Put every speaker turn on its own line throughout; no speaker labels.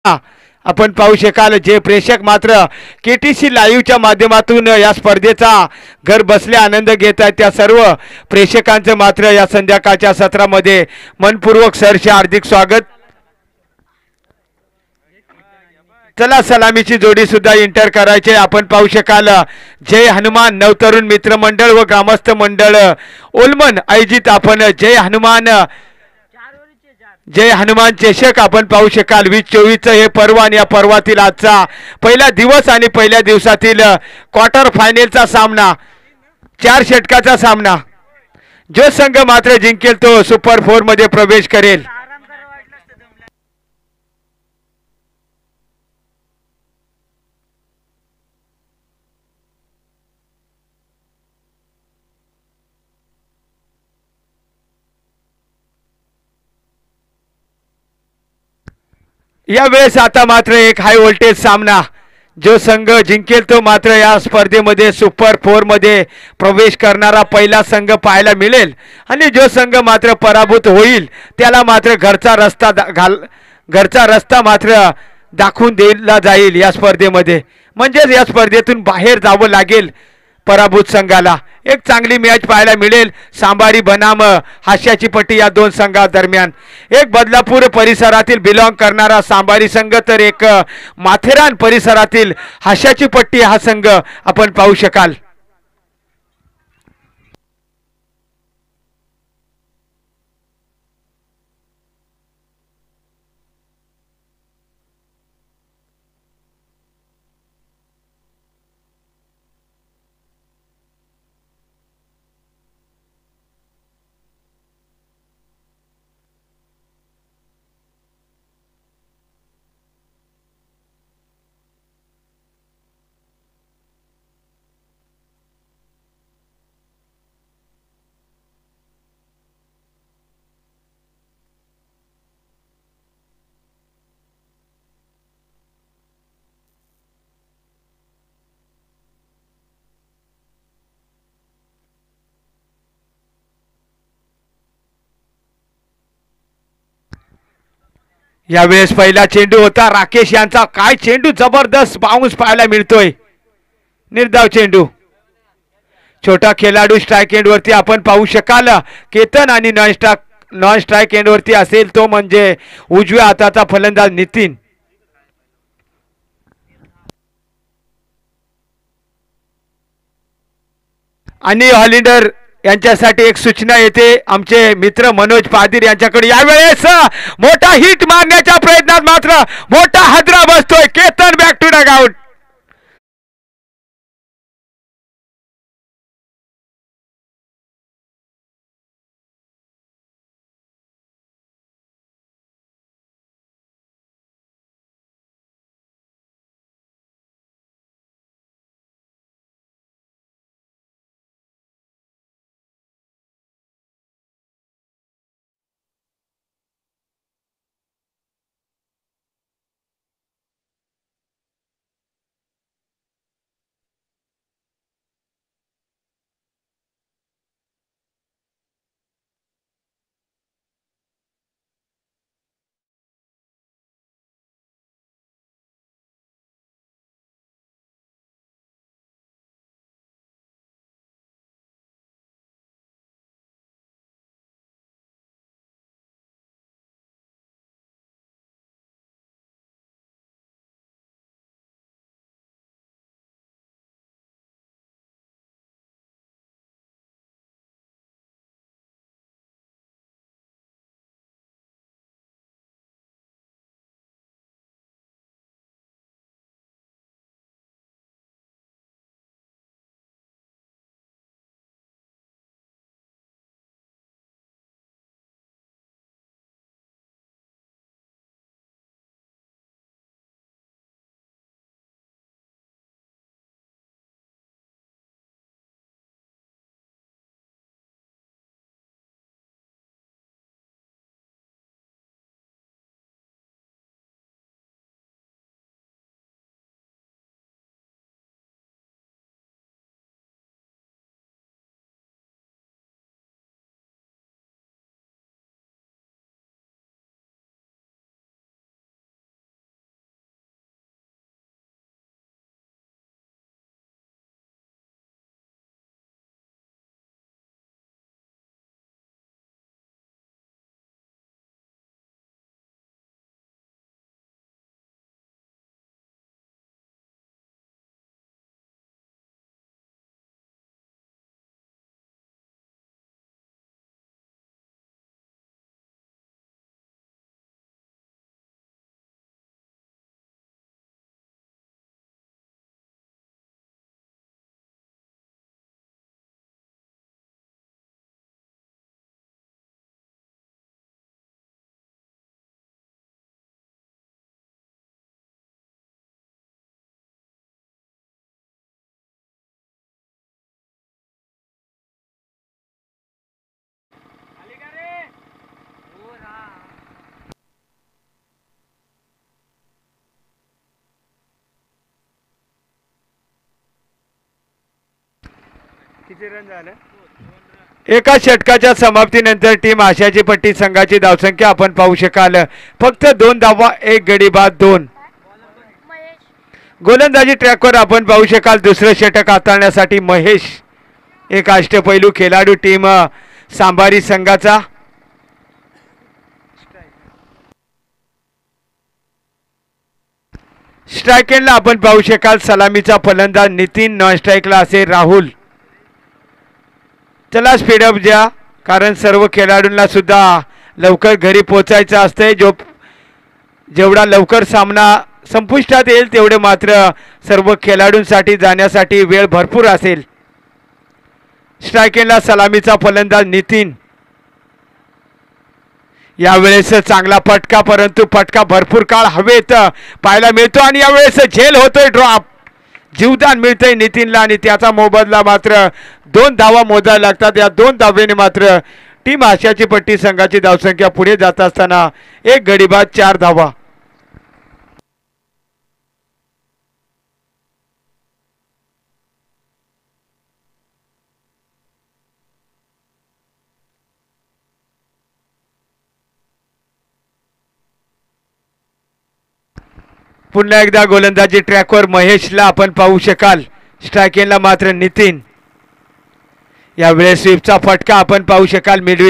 आपण पाहू शकाल जे प्रेक्षक मात्र केटीसी लाईव्हच्या माध्यमातून या स्पर्धेचा घर बसल्या आनंद घेत आहेत त्या सर्व प्रेक्षकांचं मात्र या संध्याकाळच्या सत्रामध्ये मनपूर्वक सहर्ष हार्दिक स्वागत. चला सलामीची जोडी सुद्धा एंटर करायचे. आपण पाहू शकाल जय हनुमान नवतरुण मित्र मंडळ व ग्रामस्थ मंडळ ओलमन आयोजित आपण जय हनुमान चषक आपण पाहू शकाल 2024 हे पर्व आणि या पर्वातील आजचा पहिला दिवस आणि पहिल्या दिवसातील क्वार्टर फायनलचा सामना 4 षटकाचा सामना. जो संघ मात्र जिंकेल तो सुपर 4 मध्ये प्रवेश करेल. यावेळेस आता मात्र एक हाय व्होल्टेज सामना. जो संघ जिंकेल तो मात्र या स्पर्धेमध्ये सुपर 4 मध्ये प्रवेश करणारा पहिला संघ पाहायला मिळेल आणि जो संघ मात्र पराभूत होईल त्याला मात्र घरचा रस्ता मात्र दाखवून दिला जाईल या स्पर्धेमध्ये. म्हणजेच या स्पर्धेतून बाहेर जावं लागेल पराभूत संघाला. एक चांगली मॅच पाहायला मिळेल सांबारी बनाम हास्याची पट्टी या दोन संघादरम्यान. एक बदलापूर परिसरातील बिलॉंग करणारा सांबारी संघ तर एक माथेरान परिसरातील हास्याची पट्टी हा संघ आपण पाहू शकाल. यावेळेस पहिला चेंडू होता राकेश यांचा. काय चेंडू जबरदस्त बाउन्स पाहायला मिळतोय. निर्धाव चेंडू. छोटा खेळाडू स्ट्राइक एंड वरती आपण पाहू शकाल केतन आणि नॉन स्ट्राइक एंड वरती असेल तो म्हणजे उजव्या हाताचा फलंदाज नितीन. आणि हॉलिंडर यांच्यासाठी एक सूचना येते आमचे मित्र मनोज पादीर यांच्याकडे. यावेळेस मोठा हिट मारण्याच्या प्रयत्नात मात्र मोठा हादरा बसतोय. Ketan back to dugout. किती रन झाले? एका षटकाच्या समाप्तीनंतर टीम आशियाची पट्टी संघाची धावसंख्या आपण पाहू शकाल फक्त 2 धावा 1 गडी बाद 2. गोलंदाजी ट्रॅकवर आपण पाहू शकाल दुसरं षटक हाताळण्यासाठी महेश एक अष्टपैलू खेळाडू टीम सांबारी संघाचा. स्ट्राईक एंडला आपण पाहू शकाल सलामीचा फलंदाज नितीन, नॉन स्ट्राईकला असेल राहुल. चला स्पीडअप द्या कारण सर्व खेळाडूंना सुद्धा लवकर घरी पोचायचं असतंय. जेवढा लवकर सामना संपुष्टात येईल तेवढे मात्र सर्व खेळाडूंसाठी जाण्यासाठी वेळ भरपूर असेल. स्ट्राईक एंडला सलामीचा फलंदाज नितीन. यावेळेस चांगला फटका परंतु फटका भरपूर काळ हवेत पाहायला मिळतो आणि यावेळेस झेल होतोय ड्रॉप. जीवदान मिळतंय नितीनला आणि त्याचा मोबदला मात्र 2 धावा मोजायला लागतात. या 2 धावेने मात्र टीम आशियाची पट्टी संघाची धावसंख्या पुढे जात असताना 1 गडी बाद 4 धावा. पुन्हा एकदा गोलंदाजी ट्रॅकवर महेशला आपण पाहू शकाल. स्ट्राईक एंडला मात्र नितीन. यावेळेस स्वीपचा फटका आपण पाहू शकाल मिड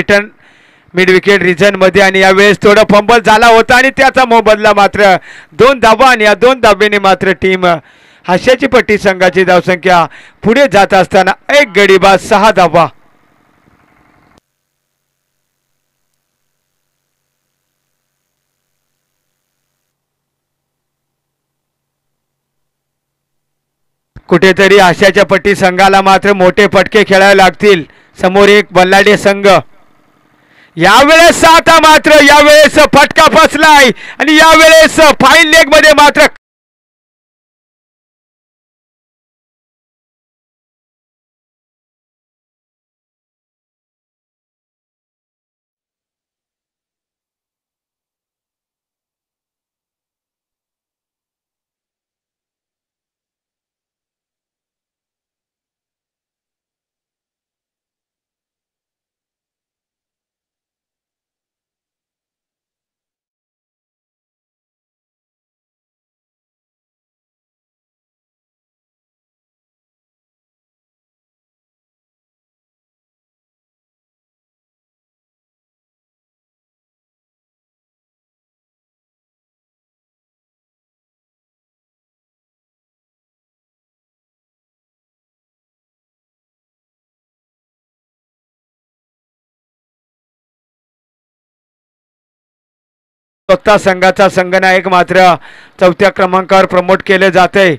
विकेट रिजन मध्ये आणि यावेळेस थोडा फंबल झाला होता आणि त्याचा मोबदला मात्र 2 धावा आणि या 2 धावेने मात्र टीम आशियाची पट्टी संघाची धावसंख्या पुढे जात असताना 1 गडी बाद 6 धावा. कुठेतरी आशियाच्या पट्टी संघाला मात्र मोठे फटके खेळावे लागतील. समोर एक बल्लाडे संघ. यावेळेस आता मात्र यावेळेस फटका फसलाय आणि यावेळेस फाईन लेग मध्ये मात्र स्वतः संघाचा संघनायक मात्र 4थ्या क्रमांकावर प्रमोट केले जाते.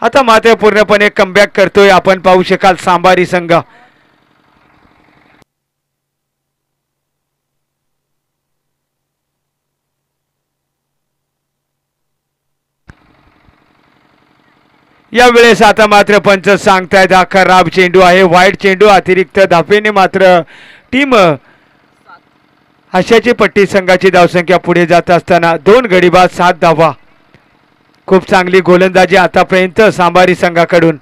आता मात्र पूर्णपणे कमबॅक करतोय आपण पाहू शकाल सांबारी संघ. यावेळेस आता मात्र पंच सांगतायत हा खराब चेंडू आहे, वाईट चेंडू. अतिरिक्त धापेने मात्र टीम आशियाची पट्टी संघाची धावसंख्या पुढे जात असताना 2 गडी बाद 7 धावा. खूप चांगली गोलंदाजी आतापर्यंत सांबारी संघाकडून.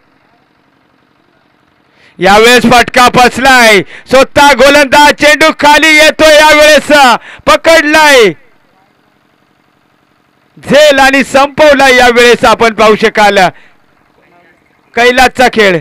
यावेळेस फटका फसलाय. स्वतः गोलंदाज चेंडू खाली येतोय. यावेळेस पकडलाय झेल आणि संपवलाय. यावेळेस आपण पाहू शकाल कैलासचा खेळ.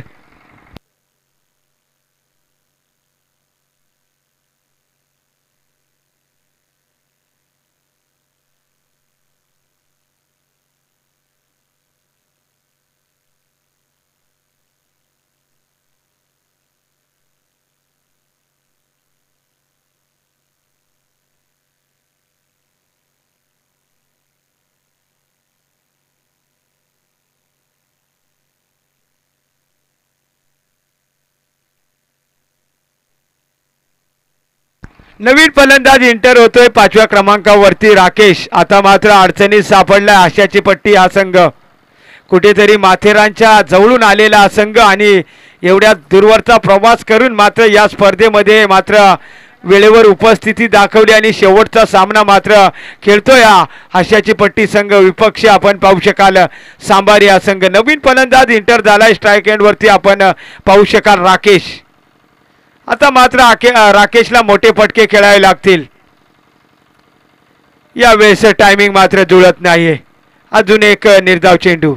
नवीन फलंदाज इंटर होतोय 5व्या क्रमांकावरती राकेश. आता मात्र अडचणीत सापडलाय आशियाची पट्टी हा संघ. कुठेतरी माथेरानच्या जवळून आलेला हा संघ आणि एवढ्या दूरवरचा प्रवास करून मात्र या स्पर्धेमध्ये मात्र वेळेवर उपस्थिती दाखवली आणि शेवटचा सामना मात्र खेळतोय हा हास्याची पट्टी संघ विपक्ष आपण पाहू शकाल सांबारी हा संघ. नवीन फलंदाज इंटर झालाय स्ट्राईक एंड वरती आपण पाहू शकाल राकेश. आता मात्र राकेशला मोठे फटके खेळावे लागतील. यावेळेस टायमिंग मात्र जुळत नाहीये. अजून एक निर्धाव चेंडू.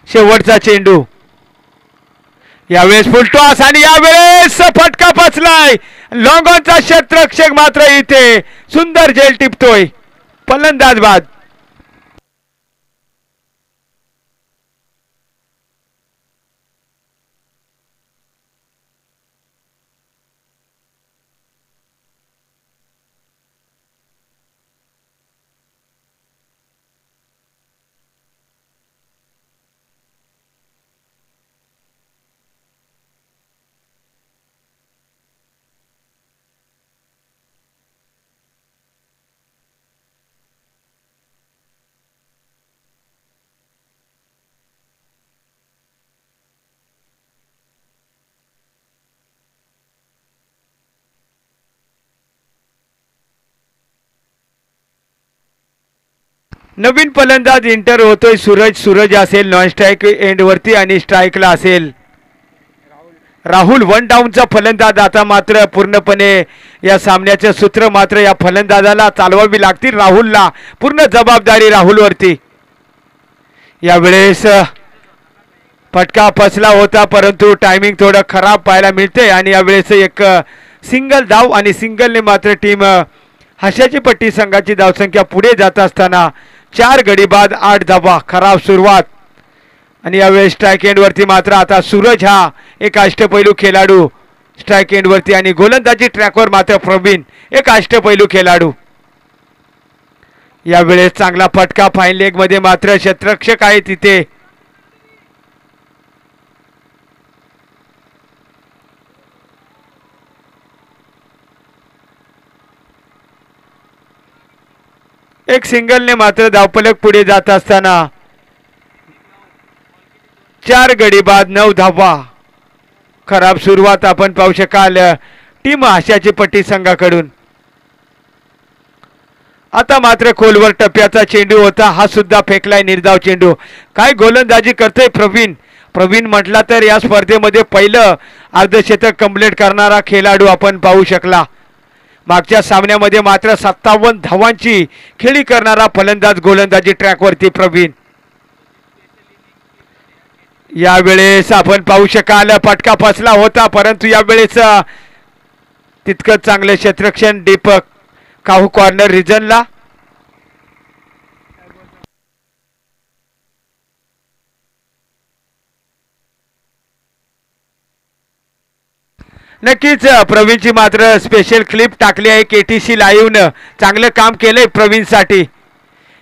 शेवटचा चेंडू. यावेळेस फुलटॉस आणि यावेळेस फटका पचलाय. लॉंगॉनचा क्षेत्ररक्षक मात्र इथे सुंदर झेल टिपतोय. फलंदाज बाद. नवीन फलंदाज इंटर होतोय सूरज असेल नॉन स्ट्राईक एंड वरती आणि स्ट्राईकला असेल राहुल. वन डाऊनचा फलंदाज. आता मात्र पूर्णपणे या सामन्याचे सूत्र मात्र या फलंदाजाला चालवावी लागतील. राहुलला पूर्ण जबाबदारी राहुलवरती. यावेळेस फटका फसला होता परंतु टायमिंग थोडं खराब पाहायला मिळते आणि यावेळेस एक सिंगल धाव आणि सिंगलने मात्र टीम हास्याची पट्टी संघाची धावसंख्या पुढे जात असताना 4 गडी बाद 8 धावा. खराब सुरुवात आणि यावेळेस स्ट्राईक एंड वरती मात्र आता सूरज हा एक अष्टपैलू खेळाडू स्ट्राईक एंड वरती आणि गोलंदाजी ट्रॅकवर मात्र प्रवीण एक अष्टपैलू खेळाडू. यावेळेस चांगला फटका फाईन लेग मध्ये मात्र क्षेत्ररक्षक आहे तिथे. एक सिंगलने मात्र धावफलक पुढे जात असताना 4 गडी बाद 9 धावा. खराब सुरुवात आपण पाहू शकाल टीम हास्याची पट्टी संघाकडून. आता मात्र खोलवर टप्प्याचा चेंडू होता हा सुद्धा फेकलाय निर्धाव चेंडू. काय गोलंदाजी करतोय प्रवीण. प्रवीण म्हटला तर या स्पर्धेमध्ये पहिलं अर्धशतक कंप्लीट करणारा खेळाडू आपण पाहू शकला. मागच्या सामन्यामध्ये मात्र 57 धावांची खेळी करणारा फलंदाज गोलंदाजी ट्रॅकवरती प्रवीण. यावेळेस आपण पाहू शकाल फटका फसला होता परंतु यावेळेस तितकंच चांगलं क्षेत्ररक्षण दीपक काहू कॉर्नर रिजनला. नक्कीच प्रवीणची मात्र स्पेशल क्लिप टाकली आहे केटीसी लाईव्हनं. चांगलं काम केलंय प्रवीणसाठी.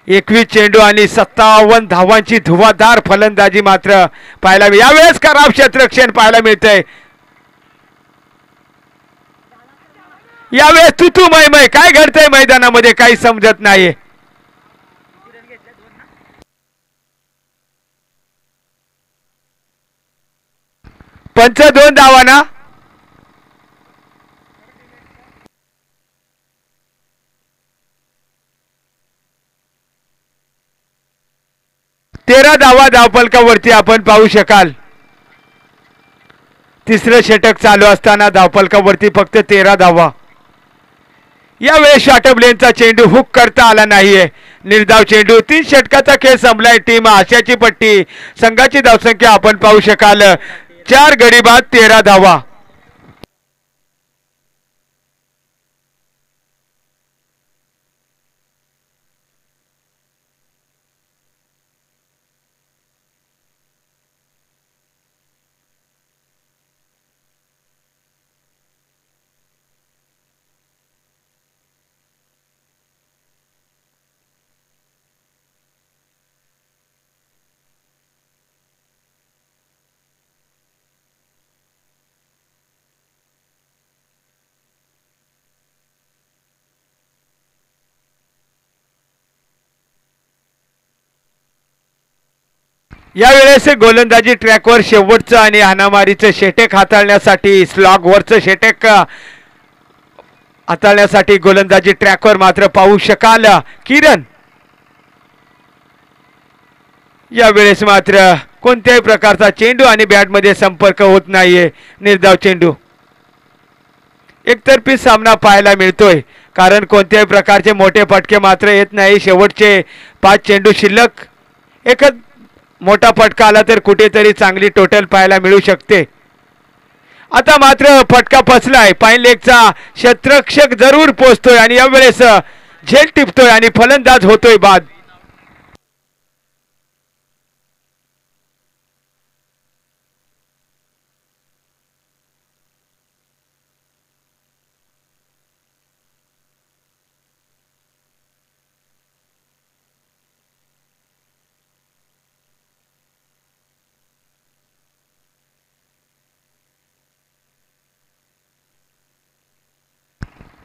21 चेंडू आणि 57 धावांची धुवाधार फलंदाजी मात्र पाहायला यावेळेस खराब क्षेत्ररक्षण पाहायला मिळतंय. यावेळेस तुतू मय काय घडतंय मैदानामध्ये काही समजत नाहीये. पंच 2 धावांना 13 धावा धावफलकावरती आपण पाहू शकाल. तिसरं षटक चालू असताना धावफलकावरती फक्त 13 धावा. यावेळेस शॉर्टअप चेंडू हुक करता आला नाहीये. निर्धाव चेंडू. 3 षटकाचा खेळ संपलाय. टीम हास्याची पट्टी संघाची धावसंख्या आपण पाहू शकाल 4 गडी बाद 13 धावा. यावेळेस गोलंदाजी ट्रॅकवर शेवटचं आणि हाणामारीचं षटक हाताळण्यासाठी स्लॉगवरचं षटक हाताळण्यासाठी गोलंदाजी ट्रॅकवर मात्र पाहू शकाल किरण. यावेळेस मात्र कोणत्याही प्रकारचा चेंडू आणि बॅटमध्ये संपर्क होत नाहीये. निर्धाव चेंडू, एकतर्फी सामना पाहायला मिळतोय कारण कोणत्याही प्रकारचे मोठे फटके मात्र येत नाही. शेवटचे 5 चेंडू शिल्लक. एकच मोठा फटका आला तर कुठेतरी चांगली टोटल पाहायला मिळू शकते. आता मात्र फटका फसलाय. पाईन लेगचा क्षेत्ररक्षक जरूर पोहोचतोय आणि यावेळेस झेल टिपतोय आणि फलंदाज होतोय बाद.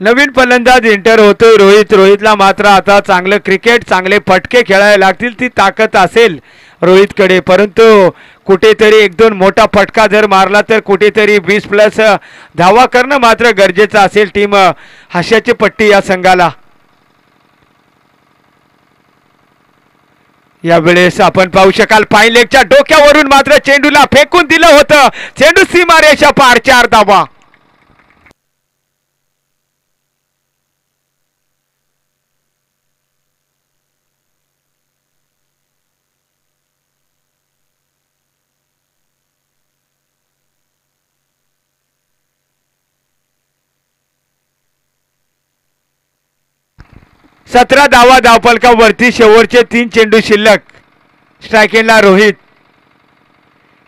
नवीन फलंदाज एंटर होतोय रोहित. रोहितला मात्र आता चांगलं क्रिकेट, चांगले फटके खेळायला लागतील, ती ताकद असेल रोहितकडे. परंतु कुठेतरी 1-2 मोठा फटका जर मारला तर कुठेतरी 20+ धावा करणं मात्र गरजेचं असेल टीम हास्याची पट्टी या संघाला. यावेळेस आपण पाहू शकाल पाईन लेगच्या डोक्यावरून मात्र चेंडूला फेकून दिलं होतं. चेंडू सीमारेषा पार, 4 धावा. सतरा धावा धावफलकावरती. शेवटचे 3 चेंडू शिल्लक. स्ट्रायकेनला रोहित.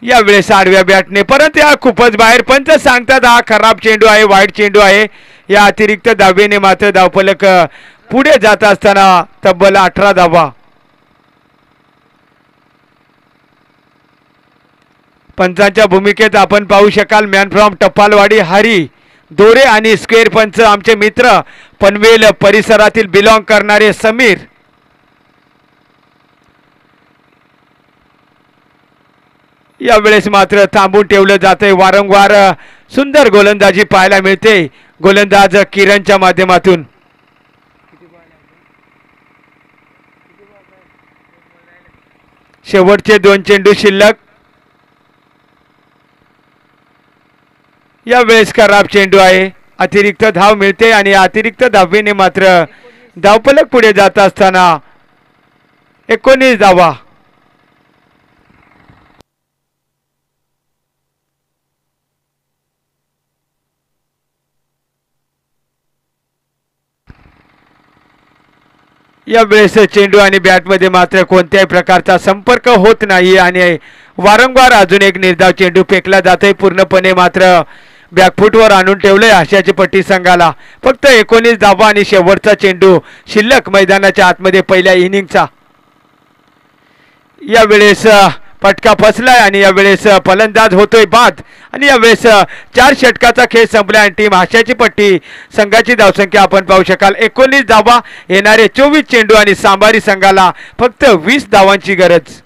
यावेळेस आडव्या बॅटने, परंतु या खूपच बाहेर. पंच सांगतात हा खराब चेंडू आहे, वाईट चेंडू आहे. या अतिरिक्त धावेने मात्र धावफलक पुढे जात असताना तब्बल 18 धावा. पंचांच्या भूमिकेत आपण पाहू शकाल मॅन फ्रॉम टपालवाडी हरी दोरे आणि स्क्वेअर पंच आमचे मित्र पनवेल परिसरातील बिलॉंग करणारे समीर. यावेळेस मात्र थांबून ठेवलं जातंय. वारंवार सुंदर गोलंदाजी पाहायला मिळते गोलंदाज किरणच्या माध्यमातून. शेवटचे 2 चेंडू शिल्लक. यावेळेस खराब चेंडू आहे. अतिरिक्त धाव मिळते आणि अतिरिक्त धावेने मात्र धावफलक पुढे जात असताना 19 धावा. यावेळेस चेंडू आणि बॅटमध्ये मात्र कोणत्याही प्रकारचा संपर्क होत नाही आणि वारंवार अजून एक निर्धाव चेंडू फेकला जातोय. पूर्णपणे मात्र बॅकफुटवर आणून ठेवलंय आशियाची पट्टी संघाला. फक्त 19 धावा आणि शेवटचा चेंडू शिल्लक मैदानाच्या आतमध्ये पहिल्या इनिंगचा. यावेळेस फटका फसलाय आणि यावेळेस फलंदाज होतोय बाद. आणि यावेळेस 4 षटकाचा खेळ संपला आणि टीम आशियाची पट्टी संघाची धावसंख्या आपण पाहू शकाल 19 धावा. येणारे 24 चेंडू आणि सांबारी संघाला फक्त 20 धावांची गरज.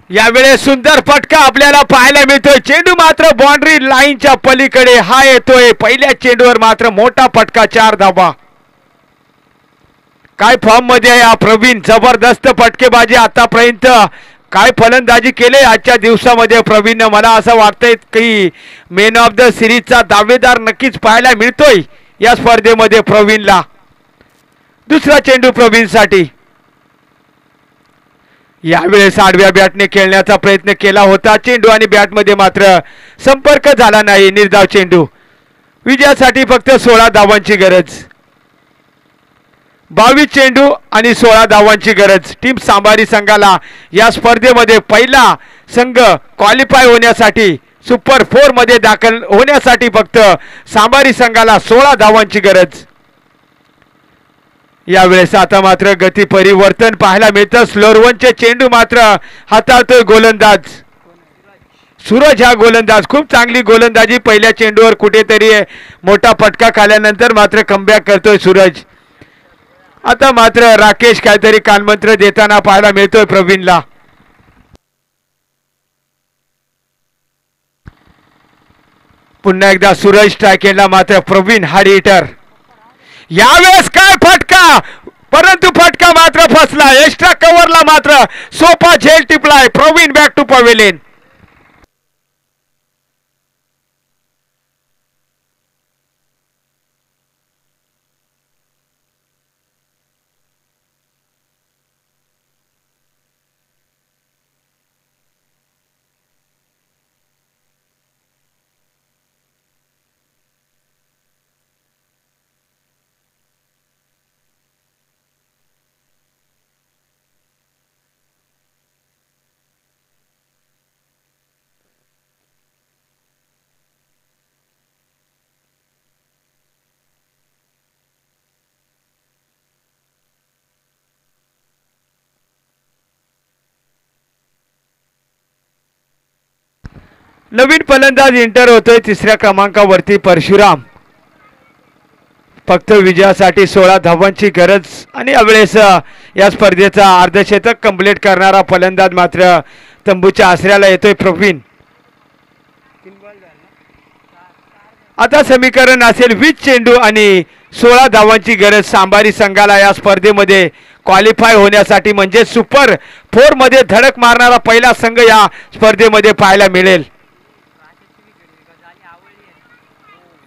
यावेळेस सुंदर फटका आपल्याला पाहायला मिळतोय. चेंडू मात्र बाउंड्री लाईनच्या पलीकडे हा येतोय. पहिल्या चेंडूवर मात्र मोठा फटका, 4 धावा. काय फॉर्म मध्ये आहे हा प्रवीण, जबरदस्त फटकेबाजी आतापर्यंत. काय फलंदाजी केले आजच्या दिवसामध्ये प्रवीण. मला असं वाटतंय की मेन ऑफ द सिरीजचा दावेदार नक्कीच पाहायला मिळतोय या स्पर्धेमध्ये प्रवीणला. दुसरा चेंडू प्रवीणसाठी. यावेळेस आडव्या बॅटने खेळण्याचा प्रयत्न केला होता. चेंडू आणि बॅटमध्ये मात्र संपर्क झाला नाही. निर्धाव चेंडू. विजयासाठी फक्त 16 धावांची गरज. 22 चेंडू आणि 16 धावांची गरज. टीम सांबारी संघाला या स्पर्धेमध्ये पहिला संघ क्वालिफाय होण्यासाठी, सुपर 4 मध्ये दाखल होण्यासाठी फक्त सांबारी संघाला 16 धावांची गरज. यावेळेस आता मात्र गती परिवर्तन पाहायला मिळतं. स्लोरवनचे चेंडू मात्र हाताळतोय गोलंदाज सूरज. हा गोलंदाज खूप चांगली गोलंदाजी. पहिल्या चेंडूवर कुठेतरी मोठा फटका खाल्यानंतर मात्र कमबॅक करतोय सूरज. आता मात्र राकेश काहीतरी कानमंत्र देताना पाहायला मिळतोय प्रवीणला. पुन्हा एकदा सूरज स्ट्रायकेला मात्र प्रवीण हा हिटर. यावेळेस काय फटका, परंतु फटका मात्र फसला. एक्स्ट्रा कव्हरला मात्र सोपा झेल टिपलाय. Praveen back to pavilion. नवीन फलंदाज इंटर होतोय. तिसऱ्या क्रमांकावरती परशुराम. फक्त विजयासाठी 16 धावांची गरज. आणि यावेळेस या स्पर्धेचा अर्धशतक कंप्लीट करणारा फलंदाज मात्र तंबूच्या आसऱ्याला येतोय प्रवीण. आता समीकरण असेल 20 चेंडू आणि 16 धावांची गरज सांबारी संघाला या स्पर्धेमध्ये क्वालिफाय होण्यासाठी, म्हणजे सुपर 4 मध्ये धडक मारणारा पहिला संघ या स्पर्धेमध्ये पाहायला मिळेल.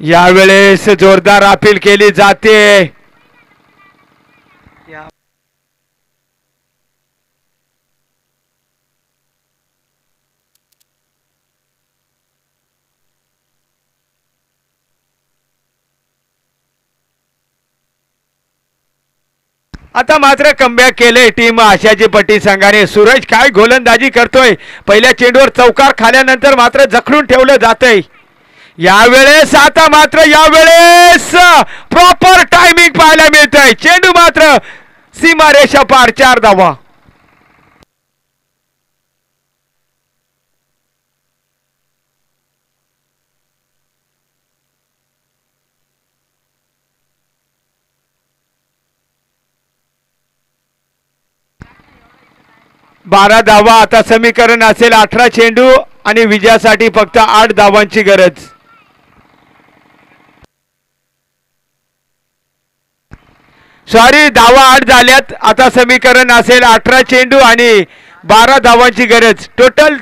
यावेळेस जोरदार अपील केली जाते. आता मात्र कमबॅक केले टीम आशाची पट्टी संघाने. सूरज काय गोलंदाजी करतोय. पहिल्या चेंडूवर चौकार खाल्यानंतर मात्र जखडून ठेवलं जातंय. यावेळेस आता मात्र यावेळेस प्रॉपर टायमिंग पाहायला मिळतंय. चेंडू मात्र सीमारेषा पार, 4 धावा. बारा धावा. आता समीकरण असेल 18 चेंडू आणि विजयासाठी फक्त 8 धावांची गरज. सॉरी, धावा 8 झाल्यात. आता समीकरण असेल 18 चेंडू आणि 12 धावांची गरज. टोटल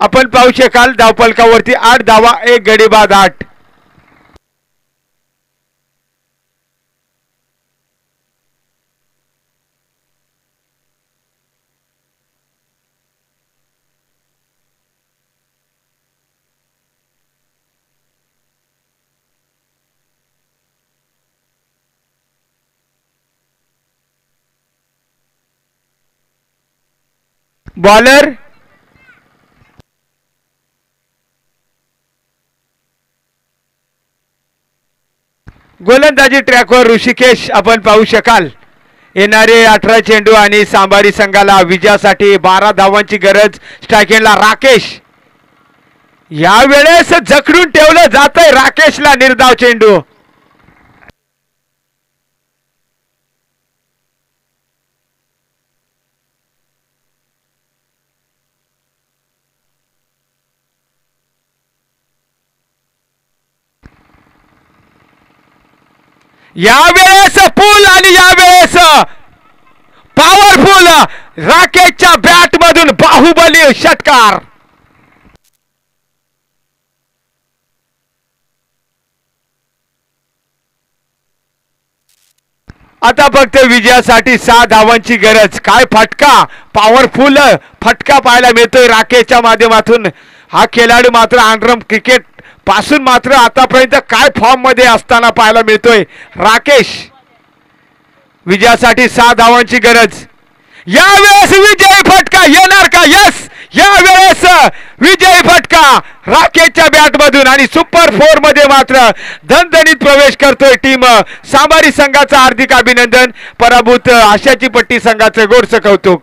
आपण पाहू शकाल धावफलकावरती 8 धावा, 1 गडी बाद 8. बॉलर गोलंदाजी ट्रॅकवर ऋषिकेश आपण पाहू शकाल. येणारे 18 चेंडू आणि सांबारी संघाला विजयासाठी 12 धावांची गरज. स्ट्रायकेला राकेश. यावेळेस जखडून ठेवलं जातंय राकेशला. निर्धाव चेंडू. यावेळेस पूल आणि यावेळेस पॉवरफुल राकेशच्या बॅट मधून बाहुबली षटकार. आता फक्त विजयासाठी 6 धावांची गरज. काय फटका, पॉवरफुल फटका पाहायला मिळतोय राकेशच्या माध्यमातून. हा खेळाडू मात्र आंध्रम क्रिकेट पासून मात्र आतापर्यंत काय फॉर्म मध्ये असताना पाहायला मिळतोय राकेश. विजयासाठी 6 धावांची गरज. यावेळेस विजयी फटका येणार का? यस, यावेळेस विजयी फटका राकेशच्या बॅट मधून आणि सुपर 4 मध्ये मात्र दणदणीत प्रवेश करतोय टीम सांबारी संघाचं. हार्दिक अभिनंदन. पराभूत आशाची पट्टी संघाचं गोडसं कौतुक.